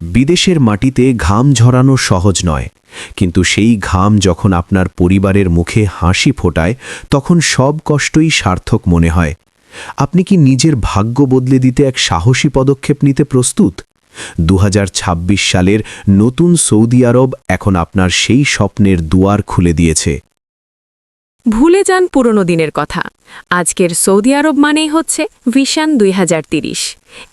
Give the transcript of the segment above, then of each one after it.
বিদেশের মাটিতে ঘাম ঝরানো সহজ নয়, কিন্তু সেই ঘাম যখন আপনার পরিবারের মুখে হাসি ফোটায় তখন সব কষ্টই সার্থক মনে হয়। আপনি কি নিজের ভাগ্য বদলে দিতে এক সাহসী পদক্ষেপ নিতে প্রস্তুত? 2026 সালের নতুন সৌদি আরব এখন আপনার সেই স্বপ্নের দুয়ার খুলে দিয়েছে। ভুলে যান পুরনো দিনের কথা। আজকের সৌদি আরব মানেই হচ্ছে ভিশন 2030।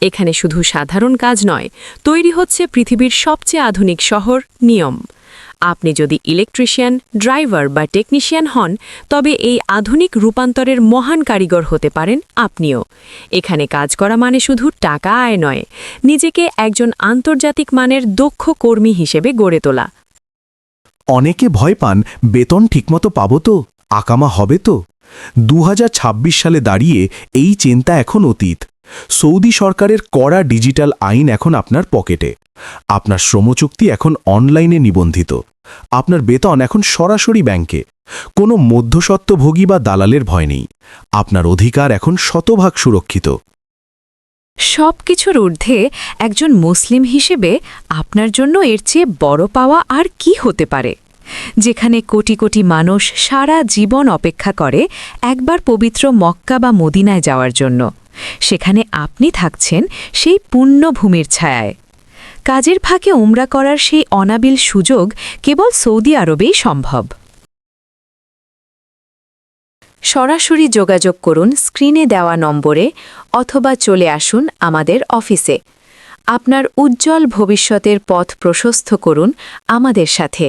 এখানে শুধু সাধারণ কাজ নয়, তৈরি হচ্ছে পৃথিবীর সবচেয়ে আধুনিক শহর নিয়ম। আপনি যদি ইলেকট্রিশিয়ান, ড্রাইভার বা টেকনিশিয়ান হন, তবে এই আধুনিক রূপান্তরের মহান কারিগর হতে পারেন আপনিও। এখানে কাজ করা মানে শুধু টাকা আয় নয়, নিজেকে একজন আন্তর্জাতিক মানের দক্ষ কর্মী হিসেবে গড়ে তোলা। অনেকে ভয় পান, বেতন ঠিকমতো পাবো তো, আকামা হবে তো। 2026 সালে দাঁড়িয়ে এই চিন্তা এখন অতীত। সৌদি সরকারের কড়া ডিজিটাল আইন এখন আপনার পকেটে। আপনার শ্রমচুক্তি এখন অনলাইনে নিবন্ধিত। আপনার বেতন এখন সরাসরি ব্যাংকে। কোনো মধ্যস্বত্বভোগী বা দালালের ভয় নেই। আপনার অধিকার এখন শতভাগ সুরক্ষিত। সব কিছুর ঊর্ধ্বে একজন মুসলিম হিসেবে আপনার জন্য এর চেয়ে বড় পাওয়া আর কি হতে পারে? যেখানে কোটি কোটি মানুষ সারা জীবন অপেক্ষা করে একবার পবিত্র মক্কা বা মদিনায় যাওয়ার জন্য, সেখানে আপনি থাকছেন সেই পুণ্যভূমির ছায়ায়। কাজের ফাঁকে উমরা করার সেই অনাবিল সুযোগ কেবল সৌদি আরবেই সম্ভব। সরাসরি যোগাযোগ করুন স্ক্রিনে দেওয়া নম্বরে অথবা চলে আসুন আমাদের অফিসে। আপনার উজ্জ্বল ভবিষ্যতের পথ প্রশস্ত করুন আমাদের সাথে।